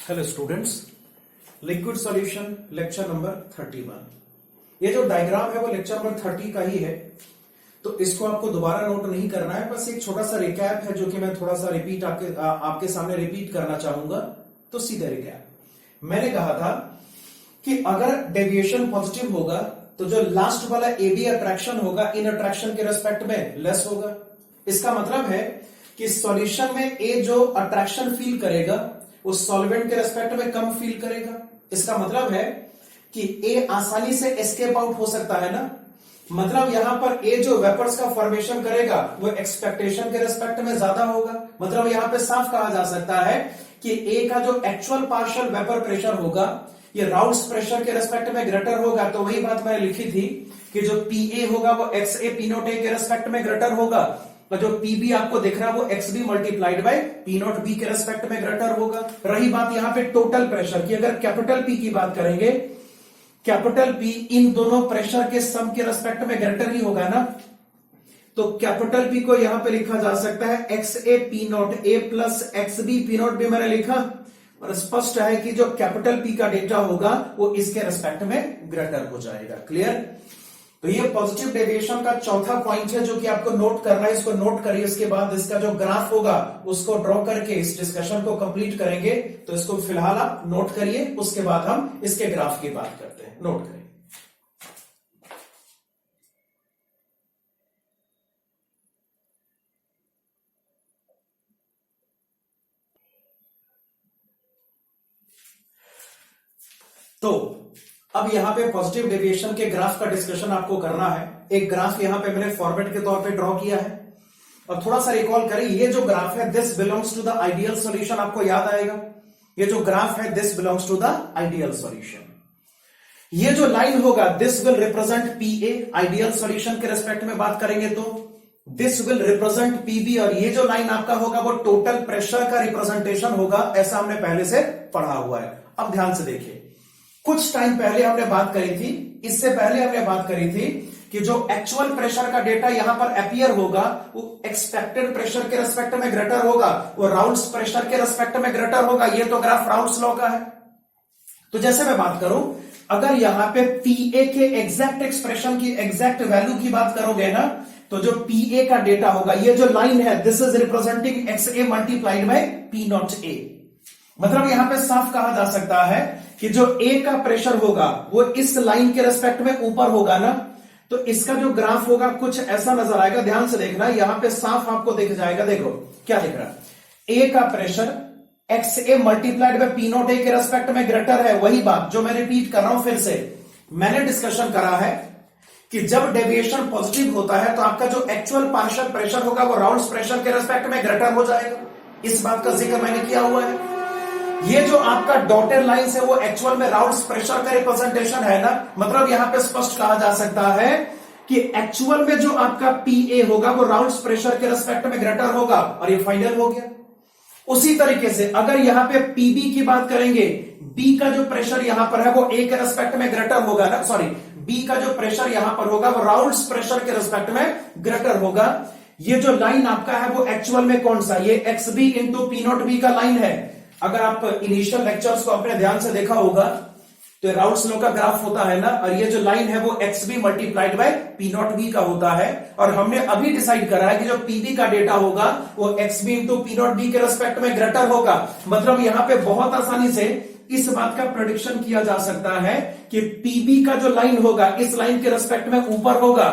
Hello students, liquid solution lecture number 31। ये जो diagram है वो लेक्चर नंबर 30 का ही है, तो इसको आपको दोबारा नोट नहीं करना है। बस एक छोटा सा रिकैप है जो कि मैं थोड़ा सा रिपीट आपके सामने रिपीट करना चाहूंगा। तो सीधे रिकैप, मैंने कहा था कि अगर डेविएशन पॉजिटिव होगा तो जो लास्ट वाला एबी अट्रैक्शन होगा इन अट्रैक्शन के रेस्पेक्ट में लेस होगा। इसका मतलब है कि सॉल्यूशन में ए जो अट्रैक्शन फील करेगा उस सॉल्वेंट के रेस्पेक्ट में कम फील करेगा। इसका मतलब है कि ए आसानी से एस्केप आउट हो सकता है ना। मतलब यहां पर ए जो वेपर्स का फॉर्मेशन करेगा वो एक्सपेक्टेशन के रेस्पेक्ट में ज्यादा होगा। मतलब यहां पे साफ कहा जा सकता है कि ए का जो एक्चुअल पार्शियल वेपर प्रेशर होगा ये राउल्स प्रेशर के रेस्पेक्ट में ग्रेटर होगा। तो वही बात मैंने लिखी थी कि जो पी ए होगा वो एक्स ए पी नोट ए के रेस्पेक्ट में ग्रेटर होगा, और जो पीबी आपको दिख रहा है वो X B multiplied by P naught B के रेस्पेक्ट में ग्रेटर होगा। रही बात यहां पे टोटल प्रेशर की, अगर कैपिटल पी की बात करेंगे, कैपिटल पी इन दोनों प्रेशर के सम के रेस्पेक्ट में ग्रेटर ही होगा ना। तो कैपिटल पी को यहां पे लिखा जा सकता है X A P naught A plus X B P naught B मैंने लिखा, और स्पष्ट है कि जो कैपिटल पी का डेटा होगा वो इसके रेस्पेक्ट में ग्रेटर हो जाएगा। क्लियर? तो ये पॉजिटिव डेविएशन का चौथा पॉइंट है जो कि आपको नोट करना है। इसको नोट करिए, इसके बाद इसका जो ग्राफ होगा उसको ड्रॉ करके इस डिस्कशन को कंप्लीट करेंगे। तो इसको फिलहाल आप नोट करिए, उसके बाद हम इसके ग्राफ की बात करते हैं। नोट करिए। तो अब यहां पे पॉजिटिव डेविएशन के ग्राफ का डिस्कशन आपको करना है। एक ग्राफ यहां पे मैंने फॉर्मेट के तौर पे ड्रॉ किया है, और थोड़ा सा रिकॉल करें, ये जो ग्राफ है this belongs to the ideal solution. आपको याद आएगा ये जो ग्राफ है this belongs to the ideal solution. ये जो लाइन होगा this will represent P A, ideal solution के रेस्पेक्ट में बात करेंगे तो दिस विल रिप्रेजेंट पीबी, और ये जो लाइन आपका होगा वो टोटल प्रेशर का रिप्रेजेंटेशन होगा। ऐसा हमने पहले से पढ़ा हुआ है। अब ध्यान से देखिए, कुछ टाइम पहले हमने बात करी थी, इससे पहले हमने बात करी थी कि जो एक्चुअल प्रेशर का डेटा यहां पर अपीयर होगा वो एक्सपेक्टेड प्रेशर के रेस्पेक्ट में ग्रेटर होगा, वो राउल्स प्रेशर के रेस्पेक्ट में ग्रेटर होगा। ये तो ग्राफ राउल्स लॉ का है। तो जैसे मैं बात करूं, अगर यहां पे पीए के एग्जैक्ट एक्सप्रेशन की एग्जैक्ट वैल्यू की बात करोगे ना, तो जो पीए का डेटा होगा, ये जो लाइन है this is representing x A multiplied by P naught ए। मतलब यहां पे साफ कहा जा सकता है कि जो ए का प्रेशर होगा वो इस लाइन के रेस्पेक्ट में ऊपर होगा ना। तो इसका जो ग्राफ होगा कुछ ऐसा नजर आएगा। ध्यान से देखना, यहां पे साफ आपको दिख जाएगा। देखो क्या दिख रहा है, ए का pressure x A multiplied by P naught ए के रेस्पेक्ट में ग्रेटर है। वही बात जो मैं रिपीट कर रहा हूं फिर से, मैंने डिस्कशन करा है कि जब डेविएशन पॉजिटिव होता है तो आपका जो एक्चुअल पार्शियल प्रेशर होगा वो राउल्स प्रेशर के रेस्पेक्ट में ग्रेटर हो जाएगा। इस बात का जिक्र मैंने किया हुआ है। ये जो आपका डॉटेड लाइन है वो एक्चुअल में राउल्स प्रेशर का रिप्रेजेंटेशन है ना। मतलब यहां पे स्पष्ट कहा जा सकता है कि एक्चुअल में जो आपका पीए होगा वो राउल्स प्रेशर के रेस्पेक्ट में ग्रेटर होगा, और ये फाइनल हो गया। उसी तरीके से अगर यहां पे पीबी की बात करेंगे, बी का जो प्रेशर यहां पर है वो ए के रेस्पेक्ट में ग्रेटर होगा ना। सॉरी, बी का जो प्रेशर यहां पर होगा वो राउल्स प्रेशर के रेस्पेक्ट में ग्रेटर होगा। ये जो लाइन आपका है वो एक्चुअल में कौन सा, ये X B into P naught B का लाइन है। अगर आप इनिशियल लेक्चर्स को अपने ध्यान से देखा होगा तो राउल्स लॉ का ग्राफ होता है ना, और ये जो लाइन है वो X B multiplied by P naught B का होता है। और हमने अभी डिसाइड करा है कि जो पीबी का डेटा होगा वो X B into P naught B के रेस्पेक्ट में ग्रेटर होगा। मतलब यहां पे बहुत आसानी से इस बात का प्रेडिक्शन किया जा सकता है कि पीबी का जो लाइन होगा इस लाइन के रेस्पेक्ट में ऊपर होगा।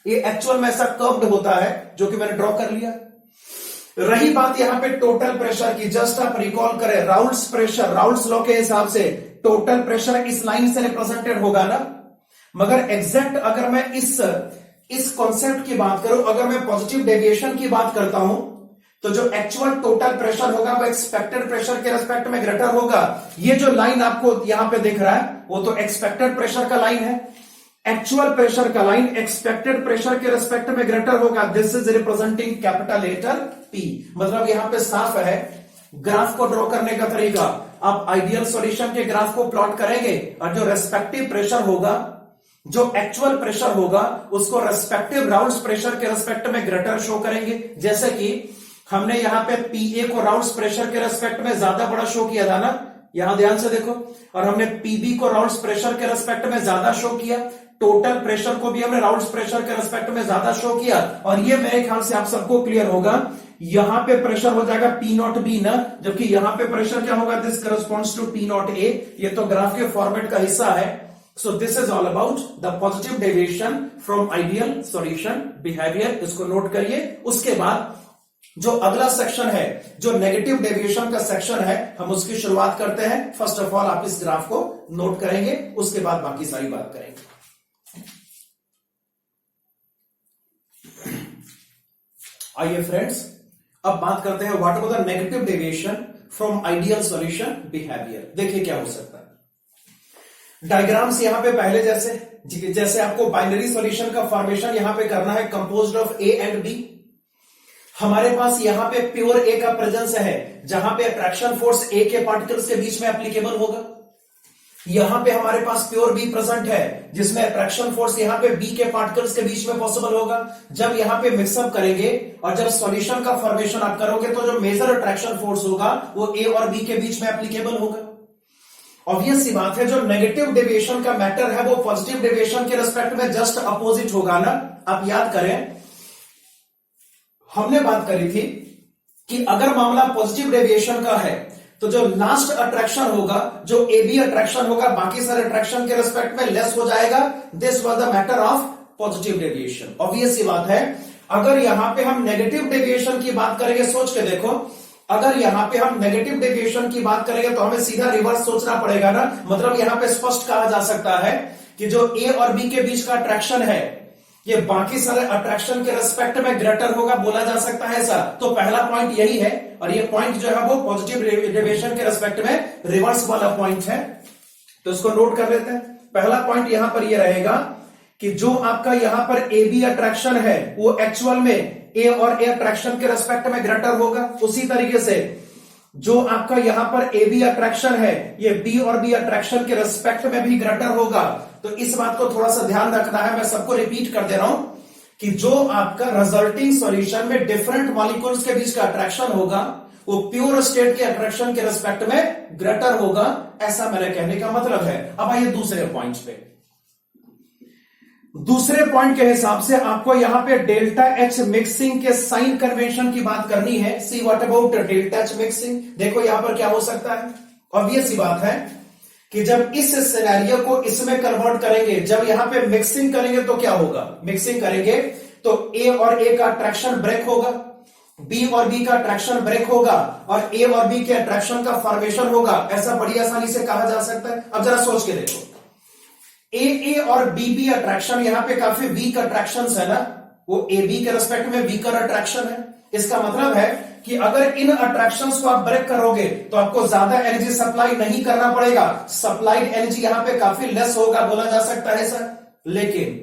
ये एक्चुअल में ऐसा कर्व्ड होता है जो कि मैंने ड्रॉ कर लिया। रही बात यहां पे टोटल प्रेशर की, जस्ट आप रिकॉल करें राउल्स प्रेशर, राउल्स लॉ के हिसाब से टोटल प्रेशर इस लाइन से रिप्रेजेंटेड होगा ना। मगर एग्जैक्ट अगर मैं इस कॉन्सेप्ट की बात करूं, अगर मैं पॉजिटिव डेविएशन की बात करता हूं तो जो एक्चुअल टोटल प्रेशर होगा वो एक्सपेक्टेड प्रेशर के रेस्पेक्ट में ग्रेटर होगा। ये जो लाइन आपको यहां पे दिख रहा है वो तो एक्सपेक्टेड प्रेशर का लाइन है। एक्चुअल प्रेशर का लाइन एक्सपेक्टेड प्रेशर के रेस्पेक्ट में ग्रेटर होगा। This is representing capital letter P. मतलब यहां पे साफ है ग्राफ को ड्रॉ करने का तरीका। आप आइडियल सॉल्यूशन के ग्राफ को प्लॉट करेंगे और जो रेस्पेक्टिव प्रेशर होगा, जो एक्चुअल प्रेशर होगा उसको रेस्पेक्टिव राउल्स प्रेशर के रेस्पेक्ट में ग्रेटर शो करेंगे। जैसे कि हमने यहां पे पीए को राउल्स प्रेशर के रेस्पेक्ट में ज्यादा बड़ा शो किया था ना, यहां ध्यान से देखो, और हमने पीबी को राउंड्स प्रेशर के रेस्पेक्ट में ज्यादा शो किया, टोटल प्रेशर को भी हमने राउंड्स प्रेशर के रेस्पेक्ट में ज्यादा शो किया, और ये मेरे ख्याल से आप सबको क्लियर होगा, यहां पे प्रेशर हो जाएगा पी नॉट बी ना, जबकि यहां पे प्रेशर क्या होगा, this corresponds to P naught A. ये तो ग्राफ के फॉर्मेट का हिस्सा है। So this is all about the positive deviation from ideal solution behaviour, इसको नोट करिए। उसके बाद जो अगला सेक्शन है, जो नेगेटिव डेविएशन का सेक्शन है, हम उसकी शुरुआत करते हैं। फर्स्ट ऑफ ऑल आप इस ग्राफ को नोट करेंगे, उसके बाद बाकी सारी बात करेंगे। आइए फ्रेंड्स, अब बात करते हैं what was the negative deviation from ideal solution behaviour. देखिए क्या हो सकता है। डायग्राम्स यहां पे पहले जैसे आपको बाइनरी सॉल्यूशन का फॉर्मेशन यहां पे करना है, composed of A and B. हमारे पास यहां पे प्योर ए का प्रेजेंस है, जहां पे अट्रैक्शन फोर्स ए के पार्टिकल्स के बीच में एप्लीकेबल होगा। यहां पे हमारे पास प्योर बी प्रेजेंट है, जिसमें अट्रैक्शन फोर्स यहां पे बी के पार्टिकल्स के बीच में पॉसिबल होगा। जब यहां पे मिक्सअप करेंगे और जब सॉल्यूशन का फॉर्मेशन आप करोगे, तो जो मेजर अट्रैक्शन फोर्स होगा वो ए और बी के बीच में एप्लीकेबल होगा। ऑब्वियस सी बात है, जो नेगेटिव डेविएशन का मैटर है वो पॉजिटिव डेविएशन के रिस्पेक्ट में जस्ट अपोजिट होगा ना। आप याद करें, हमने बात करी थी कि अगर मामला पॉजिटिव डेविएशन का है, तो जो लास्ट अट्रैक्शन होगा, जो ए बी अट्रैक्शन होगा, बाकी सारे अट्रैक्शन के रिस्पेक्ट में लेस हो जाएगा। This was the matter of positive deviation. Obvious सी बात है, अगर यहां पे हम नेगेटिव डेविएशन की बात करेंगे, सोच के देखो, अगर यहां पे हम नेगेटिव डेविएशन की बात करेंगे तो हमें सीधा रिवर्स सोचना पड़ेगा ना। मतलब यहां पे स्पष्ट कहा जा सकता है कि जो ए और बी के बीच का अट्रैक्शन है, ये बाकी सारे अट्रैक्शन के रेस्पेक्ट में ग्रेटर होगा, बोला जा सकता है ऐसा। तो पहला पॉइंट यही है, और ये पॉइंट जो है वो पॉजिटिव डेविएशन के रेस्पेक्ट में रिवर्स वाला पॉइंट है। तो इसको नोट कर लेते हैं। पहला पॉइंट यहां पर ये रहेगा कि जो आपका यहां पर ए बी अट्रैक्शन है, वो एक्चुअल में ए और ए अट्रैक्शन के रेस्पेक्ट में ग्रेटर होगा। उसी तरीके से जो आपका यहां पर ए बी अट्रैक्शन है, ये बी और बी अट्रैक्शन के रेस्पेक्ट में भी ग्रेटर होगा। तो इस बात को थोड़ा सा ध्यान रखना है, मैं सबको रिपीट कर दे रहा हूं कि जो आपका रिजल्टिंग सॉल्यूशन में डिफरेंट मॉलिक्यूल्स के बीच का अट्रैक्शन होगा, वो प्योर स्टेट के अट्रैक्शन के रेस्पेक्ट में ग्रेटर होगा, ऐसा मेरे कहने का मतलब है। अब आइए दूसरे पॉइंट पे। दूसरे पॉइंट के हिसाब से आपको यहां पे डेल्टा एच मिक्सिंग के साइन कन्वेंशन की बात करनी है। See what about delta H mixing. देखो यहां पर क्या हो सकता है। ऑब्वियस सी बात है कि जब इस सिनेरियो को इसमें कन्वर्ट करेंगे, जब यहां पे मिक्सिंग करेंगे तो क्या होगा, मिक्सिंग करेंगे तो ए और ए का अट्रैक्शन ब्रेक होगा, बी और बी का अट्रैक्शन ब्रेक होगा, और ए और बी के अट्रैक्शन का फॉर्मेशन होगा। ऐसा बड़ी आसानी से कहा जा सकता है। अब जरा सोच के देखो, ए और बी अट्रैक्शन यहां पे काफी वीक अट्रैक्शन है ना, वो ए बी के रेस्पेक्ट में वीकर अट्रैक्शन है। इसका मतलब है कि अगर इन अट्रैक्शंस को आप ब्रेक करोगे तो आपको ज्यादा एनर्जी सप्लाई नहीं करना पड़ेगा, सप्लाइड एनर्जी यहां पे काफी लेस होगा, बोला जा सकता है सर। लेकिन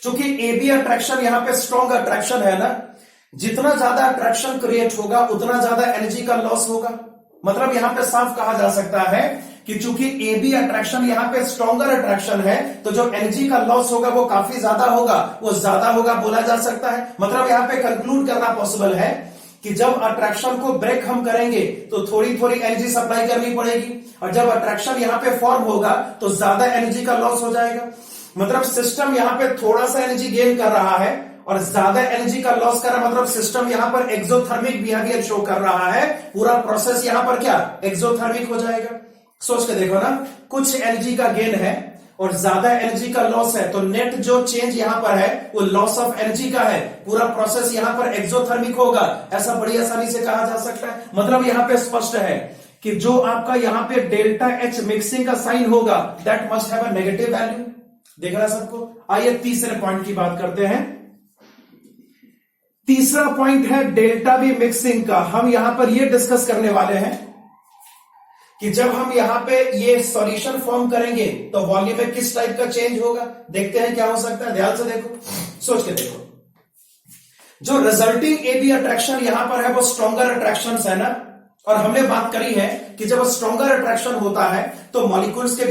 चूंकि ए बी अट्रैक्शन यहां पे स्ट्रॉन्ग अट्रैक्शन है ना, जितना ज्यादा अट्रैक्शन क्रिएट होगा उतना ज्यादा एनर्जी का लॉस होगा। मतलब यहां पे साफ कहा जा सकता है कि चूंकि ए बी अट्रैक्शन यहां पे स्ट्रॉन्गर अट्रैक्शन है, तो जो एनर्जी का लॉस होगा वो काफी ज्यादा होगा, वो ज्यादा होगा, बोला जा सकता है। मतलब यहां पे कंक्लूड करना पॉसिबल है कि जब अट्रैक्शन को ब्रेक हम करेंगे तो थोड़ी थोड़ी एनर्जी सप्लाई करनी पड़ेगी, और जब अट्रैक्शन यहां पे फॉर्म होगा तो ज्यादा एनर्जी का लॉस हो जाएगा। मतलब सिस्टम यहां पे थोड़ा सा एनर्जी गेन कर रहा है और ज्यादा एनर्जी का लॉस कर रहा है। मतलब सिस्टम यहां पर एक्सोथर्मिक बिहेवियर शो कर रहा है। पूरा प्रोसेस यहां पर क्या, एक्सोथर्मिक हो जाएगा। सोच के देखो ना, कुछ एनर्जी का गेन है और ज्यादा एनर्जी का लॉस है, तो नेट जो चेंज यहां पर है वो लॉस ऑफ एनर्जी का है। पूरा प्रोसेस यहां पर एक्सोथर्मिक होगा, ऐसा बड़ी आसानी से कहा जा सकता है। मतलब यहां पे स्पष्ट है कि जो आपका यहां पे डेल्टा एच मिक्सिंग का साइन होगा, that must have a negative value. देख रहा है सबको। आइए तीसरे पॉइंट की बात करते हैं। तीसरा पॉइंट है डेल्टा बी मिक्सिंग का। हम यहां पर यह डिस्कस करने वाले हैं कि जब हम यहां पे ये सॉल्यूशन फॉर्म करेंगे तो वॉल्यूम में किस टाइप का चेंज होगा। देखते हैं क्या हो सकता है, ध्यान से देखो, सोच के देखो। जो रिजल्टिंग ए बी अट्रैक्शन यहां पर है वो स्ट्रॉन्गर अट्रैक्शन है ना, और हमने बात करी है कि जब स्ट्रॉन्गर अट्रैक्शन होता है तो मॉलिक्यूल्स के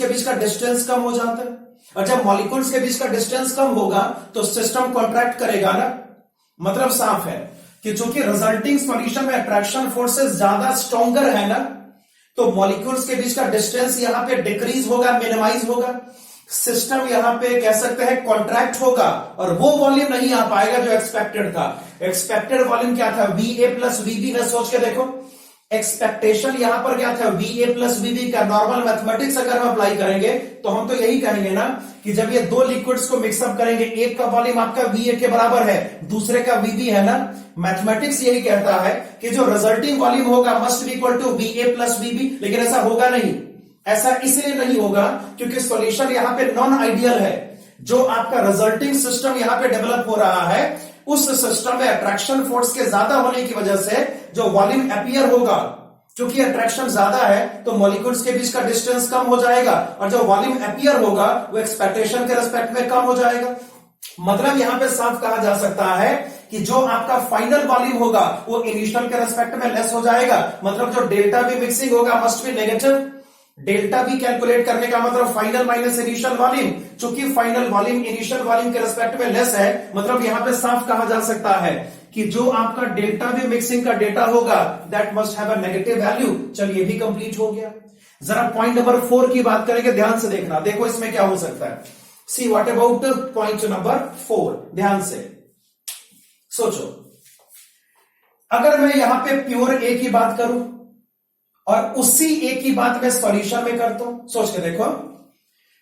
बीच का डिस्टेंस कम हो जाता है, और जब मॉलिक्यूल्स के बीच का डिस्टेंस कम होगा तो सिस्टम कॉन्ट्रैक्ट करेगा ना। मतलब साफ है कि चूंकि रिजल्टिंग सॉल्यूशन में अट्रैक्शन फोर्सेस ज्यादा स्ट्रॉन्गर है ना, तो मॉलिक्यूल्स के बीच का डिस्टेंस यहां पे डिक्रीज होगा, मिनिमाइज होगा, सिस्टम यहां पे कह सकते हैं कॉन्ट्रैक्ट होगा, और वो वॉल्यूम नहीं आ पाएगा जो एक्सपेक्टेड था। एक्सपेक्टेड वॉल्यूम क्या था? VA प्लस VB का। सोच के देखो, एक्सपेक्टेशन यहां पर क्या था? VA प्लस VB का। नॉर्मल मैथमेटिक्स अगर हम अप्लाई करेंगे तो हम तो यही कहेंगे ना कि जब ये दो लिक्विड्स को मिक्सअप करेंगे, एक का वॉल्यूम आपका VA के बराबर है, दूसरे का VB है ना। मैथमेटिक्स यही कहता है कि जो रिजल्टिंग वॉल्यूम होगा must be equal to VA plus VB, लेकिन ऐसा होगा नहीं। ऐसा इसलिए नहीं होगा क्योंकि सॉल्यूशन यहां पे नॉन आइडियल है। जो आपका रिजल्टिंग सिस्टम यहां पे डेवलप हो रहा है, उस सिस्टम में अट्रैक्शन फोर्स के ज्यादा होने की वजह से जो वॉल्यूम अपीयर होगा, क्योंकि अट्रैक्शन ज्यादा है तो मॉलिक्यूल्स के बीच का डिस्टेंस कम हो जाएगा, और जो वॉल्यूम अपीयर होगा वो एक्सपेक्टेशन के रिस्पेक्ट में कम हो जाएगा। मतलब यहां पे साफ कहा जा सकता है कि जो आपका फाइनल वॉल्यूम होगा वो इनिशियल के रिस्पेक्ट में लेस हो जाएगा। मतलब जो डेल्टा बी मिक्सिंग होगा must be negative. Delta B calculate करने का मतलब फाइनल माइनस इनिशियल वॉल्यूम। चूंकि फाइनल वॉल्यूम इनिशियल वॉल्यूम के रिस्पेक्ट में लेस है, मतलब यहां पे साफ कहा जा सकता है कि जो आपका डेल्टा बी मिक्सिंग का डेटा होगा that must have a negative value. चलिए भी कंप्लीट हो गया। जरा पॉइंट नंबर 4 की बात करेंगे, ध्यान से देखना। देखो इसमें क्या हो सकता है। See what about point number 4, ध्यान से सोचो। अगर मैं यहां पे प्योर ए की बात करूं और उसी ए की बात मैं सॉल्यूशन में करता हूं, सोच के देखो।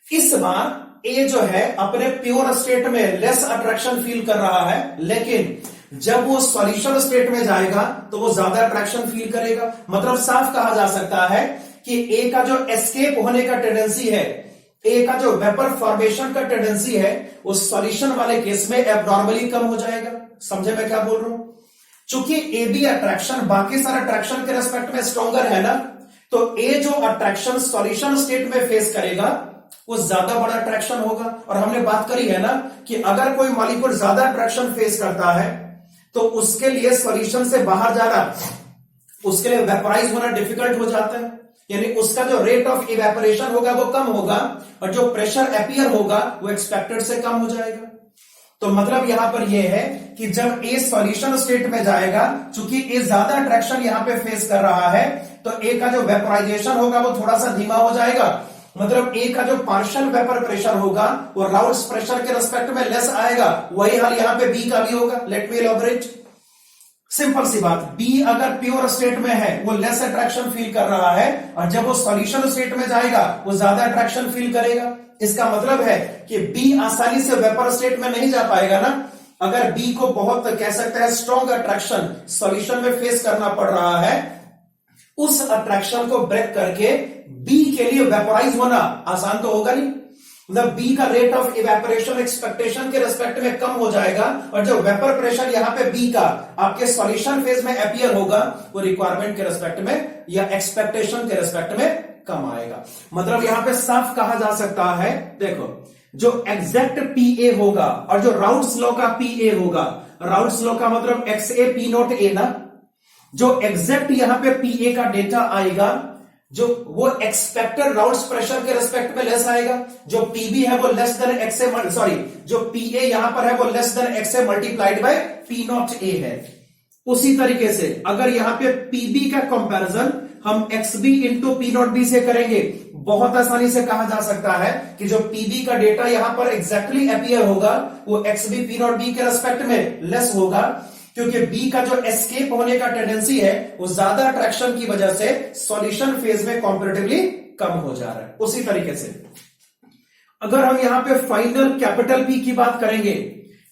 इस बार ए जो है अपने प्योर स्टेट में लेस अट्रैक्शन फील कर रहा है, लेकिन जब वो सॉल्यूशन स्टेट में जाएगा तो वो ज्यादा अट्रैक्शन फील करेगा। मतलब साफ कहा जा सकता है कि ए का जो एस्केप होने का टेंडेंसी है, ए का जो वेपर फॉर्मेशन का टेंडेंसी है, उस सॉल्यूशन वाले केस में एबनॉर्मली कम हो जाएगा। समझे मैं क्या बोल रहा हूं? चूंकि ए बी अट्रैक्शन बाकी सारे अट्रैक्शन के रेस्पेक्ट में स्ट्रॉन्गर है ना, तो ए जो अट्रैक्शन सॉल्यूशन स्टेट में फेस करेगा वो ज्यादा बड़ा अट्रैक्शन होगा। और हमने बात करी है ना कि अगर कोई मॉलिक्यूल ज्यादा अट्रैक्शन फेस करता है तो उसके लिए सॉल्यूशन से बाहर जाना, उसके लिए वेपराइज होना डिफिकल्ट हो जाता है। यानी उसका जो रेट ऑफ इवेपोरेशन होगा वो कम होगा, और जो प्रेशर अपीयर होगा वो एक्सपेक्टेड से कम हो जाएगा। तो मतलब यहां पर यह है कि जब ए सॉल्यूशन स्टेट में जाएगा, चूंकि ए ज्यादा अट्रैक्शन यहां पे फेस कर रहा है, तो ए का जो वेपराइजेशन होगा वो थोड़ा सा धीमा हो जाएगा। मतलब ए का जो पार्शियल वेपर प्रेशर होगा वो राउंड्स प्रेशर के रिस्पेक्ट में लेस आएगा। वही हाल यहां पे बी का भी होगा। Let me elaborate. सिंपल सी बात, बी अगर प्योर स्टेट में है वो लेस अट्रैक्शन फील कर रहा है, और जब वो सॉल्यूशन स्टेट में जाएगा वो ज्यादा अट्रैक्शन फील करेगा। इसका मतलब है कि बी आसानी से वेपर स्टेट में नहीं जा पाएगा ना। अगर बी को बहुत कह सकते हैं स्ट्रॉन्ग अट्रैक्शन सॉल्यूशन में फेस करना पड़ रहा है, उस अट्रैक्शन को ब्रेक करके बी के लिए वेपोराइज होना आसान तो होगा नहीं। मतलब बी का रेट ऑफ इवेपोरेशन एक्सपेक्टेशन के रिस्पेक्ट में कम हो जाएगा, और जो वेपर प्रेशर यहां पे बी का आपके सॉल्यूशन फेज में अपीयर होगा वो रिक्वायरमेंट के रिस्पेक्ट में या एक्सपेक्टेशन के रिस्पेक्ट में कम आएगा। मतलब यहां पे साफ कहा जा सकता है, देखो जो एग्जैक्ट पीए होगा और जो राउल्स लॉ का पीए होगा, राउल्स लॉ का मतलब एक्स ए पी नॉट ए ना, जो एग्जैक्ट यहां पे पीए का डेटा आएगा जो वो एक्सपेक्टेड राउल्स प्रेशर के रिस्पेक्ट में लेस आएगा। जो पीबी है वो लेस देन एक्स ए, सॉरी जो पीए यहां पर है वो less than x A multiplied by P naught ए है। उसी तरीके से अगर यहां पे पीबी का कंपैरिजन हम X B into P naught B से करेंगे, बहुत आसानी से कहा जा सकता है कि जो पीबी का डेटा यहां पर एग्जैक्टली अपीयर होगा वो X B P naught B के रिस्पेक्ट में लेस होगा, क्योंकि बी का जो एस्केप होने का टेंडेंसी है वो ज्यादा अट्रैक्शन की वजह से सॉल्यूशन फेज में कॉम्पैरेटिवली कम हो जा रहा है। उसी तरीके से अगर हम यहां पे फाइनल कैपिटल पी की बात करेंगे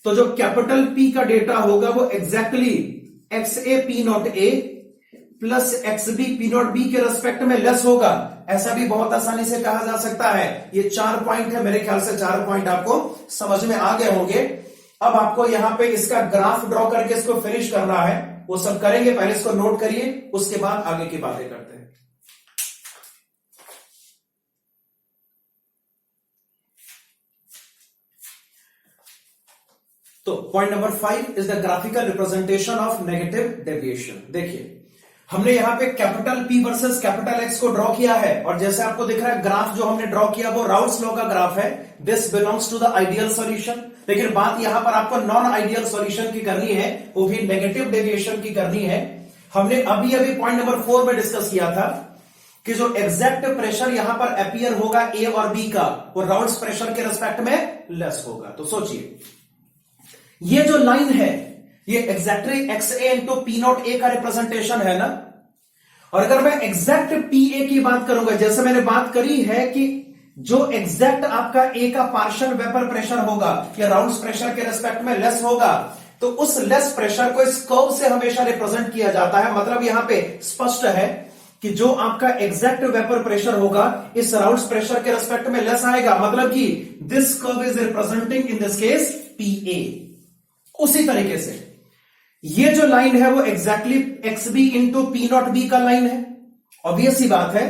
तो जो कैपिटल पी का डेटा होगा वो exactly X A P naught A plus X B P naught B के रेस्पेक्ट में लेस होगा। ऐसा भी बहुत आसानी से कहा जा सकता है। ये 4 पॉइंट है, मेरे ख्याल से 4 पॉइंट आपको समझ में आ गए होंगे। अब आपको यहां पे इसका ग्राफ ड्रॉ करके इसको फिनिश करना है, वो सब करेंगे। पहले इसको नोट करिए, उसके बाद आगे की बातें करते हैं। तो point number 5 is the graphical representation of negative deviation. देखिए हमने यहां पे capital P versus capital X को ड्रॉ किया है, और जैसे आपको दिख रहा है ग्राफ जो हमने ड्रॉ किया वो राउल्स लॉ का ग्राफ है। This belongs to the ideal solution. लेकिन बात यहां पर आपको नॉन आइडियल सॉल्यूशन की करनी है, वो भी नेगेटिव डेविएशन की करनी है। हमने अभी पॉइंट नंबर 4 में डिस्कस किया था कि जो एग्जैक्ट प्रेशर यहां पर अपीयर होगा ए और बी का, वो राउंड्स प्रेशर के रिस्पेक्ट में लेस होगा। तो सोचिए, ये जो लाइन है ये एग्जैक्टली एक्स ए इंटू पी नॉट ए का रिप्रेजेंटेशन है ना। और अगर मैं एग्जैक्ट पी ए की बात करूंगा, जैसे मैंने बात करी है कि जो एग्जैक्ट आपका ए का पार्शियल वेपर प्रेशर होगा या राउंड्स प्रेशर के रिस्पेक्ट में लेस होगा, तो उस लेस प्रेशर को इस कर्व से हमेशा रिप्रेजेंट किया जाता है। मतलब यहां पे स्पष्ट है कि जो आपका एग्जैक्ट वेपर प्रेशर होगा इस राउंड्स प्रेशर के रिस्पेक्ट में लेस आएगा। मतलब कि this curve is representing in this case P A. उसी तरीके से ये जो लाइन है वो exactly X B into P naught B का लाइन है। ऑब्वियस सी बात है,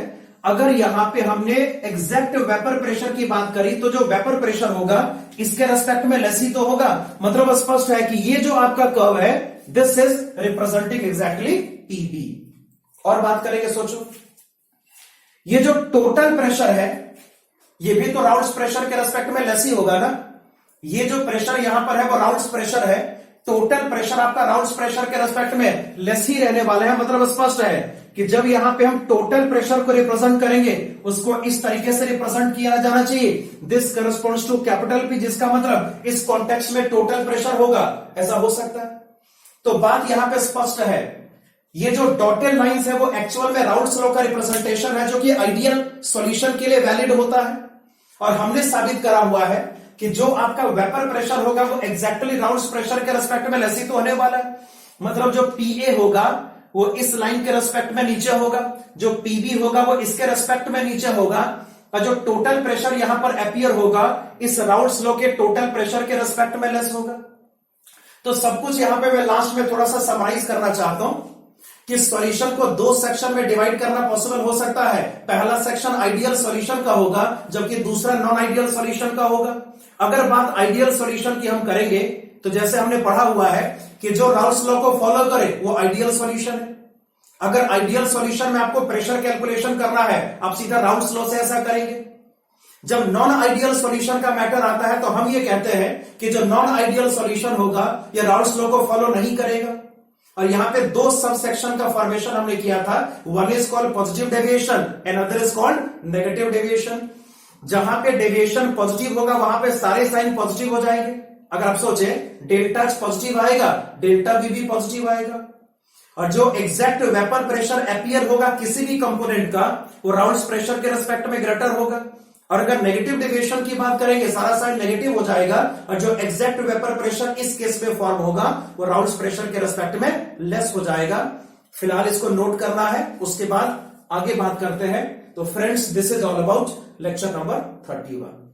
अगर यहां पे हमने एग्जैक्ट वेपर प्रेशर की बात करी तो जो वेपर प्रेशर होगा इसके रेस्पेक्ट में लेस ही तो होगा। मतलब स्पष्ट है कि ये जो आपका कर्व है this is representing exactly PB. और बात करेंगे, सोचो ये जो टोटल प्रेशर है ये भी तो राउंड्स प्रेशर के रेस्पेक्ट में लेस ही होगा ना। ये जो प्रेशर यहां पर है वो राउंड्स प्रेशर है, टोटल प्रेशर आपका राउंड्स प्रेशर के रेस्पेक्ट में लेस ही रहने वाला है। मतलब स्पष्ट है कि जब यहां पे हम टोटल प्रेशर को रिप्रेजेंट करेंगे उसको इस तरीके से रिप्रेजेंट किया जाना चाहिए, this corresponds to capital P, जिसका मतलब इस कॉन्टेक्स्ट में टोटल प्रेशर होगा। ऐसा हो सकता है। तो बात यहां पे स्पष्ट है, ये जो डॉटेड लाइंस है वो एक्चुअल में राउंड्स लॉ का रिप्रेजेंटेशन है, जो कि आइडियल सॉल्यूशन के लिए वैलिड होता है। और हमने साबित करा हुआ है कि जो आपका वेपर प्रेशर होगा वो एग्जैक्टली राउंड्स प्रेशर के रेस्पेक्ट में लेस ही तो होने वाला है। मतलब जो पीए होगा वो इस लाइन के रेस्पेक्ट में नीचे होगा, जो पीबी होगा वो इसके रेस्पेक्ट में नीचे होगा, और जो टोटल प्रेशर यहां पर अपीयर होगा इस राउंड्स लॉ के टोटल प्रेशर के रेस्पेक्ट में लेस होगा। तो सब कुछ यहां पे मैं लास्ट में थोड़ा सा समराइज करना चाहता हूं कि सॉल्यूशन को दो सेक्शन में डिवाइड करना पॉसिबल हो सकता है। पहला सेक्शन आइडियल सॉल्यूशन का होगा जबकि दूसरा नॉन आइडियल सॉल्यूशन का होगा। अगर बात आइडियल सॉल्यूशन की हम करेंगे तो जैसे हमने पढ़ा हुआ है कि जो राउंड्स लॉ को फॉलो करे वो आइडियल सॉल्यूशन है। अगर आइडियल सॉल्यूशन में आपको प्रेशर कैलकुलेशन करना है आप सीधा राउंड्स लॉ से ऐसा करेंगे। जब नॉन आइडियल सॉल्यूशन का मैटर आता है तो हम ये कहते हैं कि जो नॉन आइडियल सॉल्यूशन होगा ये राउंड्स लॉ को फॉलो नहीं करेगा। और यहां पे दो सब सेक्शन का फॉर्मेशन हमने किया था, one is called positive deviation and other is called negative deviation. जहां पे डेविएशन पॉजिटिव होगा वहां पे सारे साइन पॉजिटिव हो जाएंगे। अगर आप सोचे डेल्टा एच पॉजिटिव आएगा, डेल्टा वी भी पॉजिटिव आएगा। और जो एग्जैक्ट वेपर प्रेशर अपीयर होगा किसी भी कंपोनेंट का वो राउंड्स प्रेशर के रिस्पेक्ट में ग्रेटर होगा। और अगर नेगेटिव डेविएशन की बात करेंगे सारा साइन नेगेटिव हो जाएगा, और जो एग्जैक्ट वेपर प्रेशर इस केस में फॉर्म होगा वो राउंड्स प्रेशर के रिस्पेक्ट में लेस हो जाएगा। फिलहाल इसको नोट करना है, उसके बाद आगे बात करते हैं। तो friends, this is all about lecture number 31।